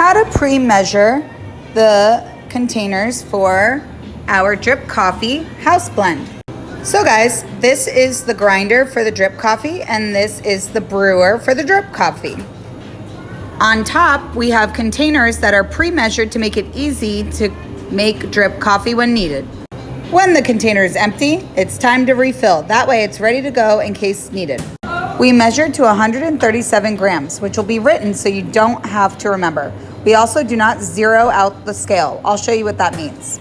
how to pre-measure the containers for our drip coffee house blend. So guys, this is the grinder for the drip coffee and this is the brewer for the drip coffee. On top, we have containers that are pre-measured to make it easy to make drip coffee when needed. When the container is empty, it's time to refill. That way it's ready to go in case needed. We measured to 137 grams, which will be written so you don't have to remember. We also do not zero out the scale. I'll show you what that means.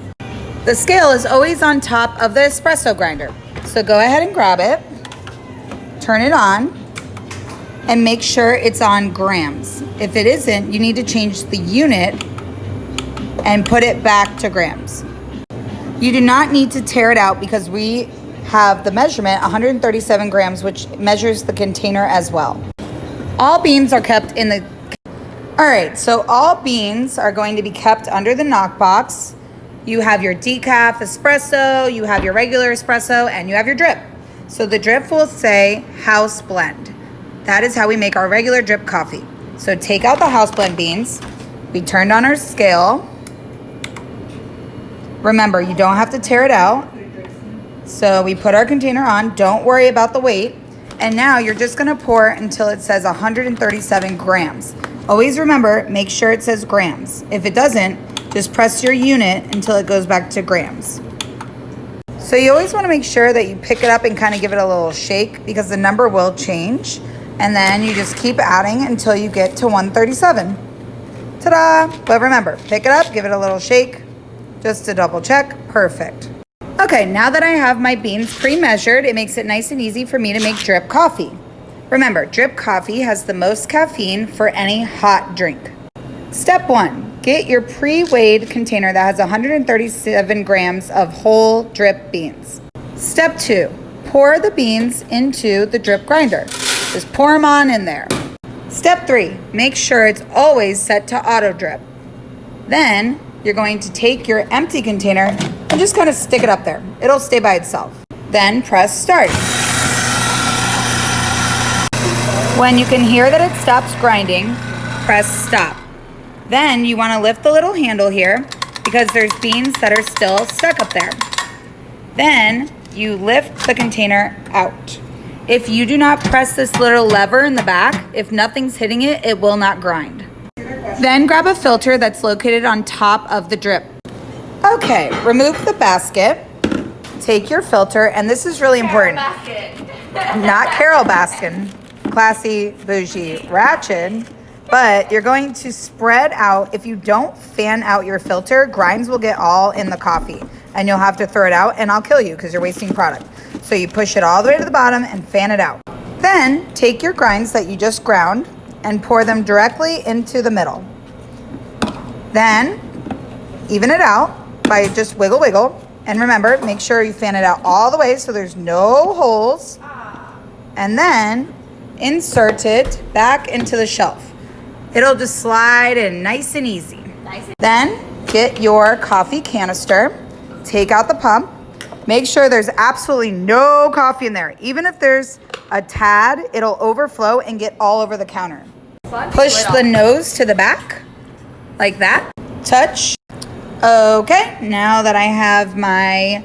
The scale is always on top of the espresso grinder. So go ahead and grab it, turn it on, and make sure it's on grams. If it isn't, you need to change the unit and put it back to grams. You do not need to tear it out because we have the measurement 137 grams, which measures the container as well. All beans are kept in the... All right, so all beans are going to be kept under the knock box. You have your decaf espresso, you have your regular espresso, and you have your drip. So the drip will say house blend. That is how we make our regular drip coffee. So take out the house blend beans. We turned on our scale. Remember, you don't have to tear it out. So we put our container on. Don't worry about the weight. And now you're just gonna pour until it says 137 grams. Always remember, make sure it says grams. If it doesn't, just press your unit until it goes back to grams. So you always wanna make sure that you pick it up and kind of give it a little shake because the number will change. And then you just keep adding until you get to 137. Ta-da! But remember, pick it up, give it a little shake, just to double check. Perfect. Okay, now that I have my beans pre-measured, it makes it nice and easy for me to make drip coffee. Remember, drip coffee has the most caffeine for any hot drink. Step 1, get your pre-weighed container that has 137 grams of whole drip beans. Step 2, pour the beans into the drip grinder. Just pour them on in there. Step 3, make sure it's always set to auto drip. Then you're going to take your empty container and just kind of stick it up there. It'll stay by itself. Then press start. When you can hear that it stops grinding, press stop. Then you want to lift the little handle here because there's beans that are still stuck up there. Then you lift the container out. If you do not press this little lever in the back, if nothing's hitting it, it will not grind. Then grab a filter that's located on top of the drip. Okay, remove the basket, take your filter, and this is really important. Not Carol Baskin, classy, bougie, ratchet, but you're going to spread out. If you don't fan out your filter, grinds will get all in the coffee and you'll have to throw it out and I'll kill you because you're wasting product. So you push it all the way to the bottom and fan it out. Then take your grinds that you just ground and pour them directly into the middle. Then even it out by just wiggle, wiggle. And remember, make sure you fan it out all the way so there's no holes. And then insert it back into the shelf. It'll just slide in nice and easy. Then get your coffee canister, take out the pump. Make sure there's absolutely no coffee in there. Even if there's a tad, it'll overflow and get all over the counter. Push the nose to the back, like that. Touch. Okay, now that I have my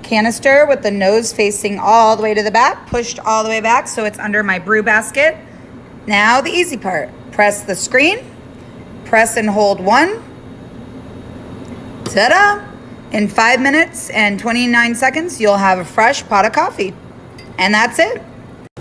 canister with the nose facing all the way to the back, pushed all the way back so it's under my brew basket. Now the easy part. Press the screen, press and hold 1. Ta-da! In 5 minutes and 29 seconds, you'll have a fresh pot of coffee. And that's it.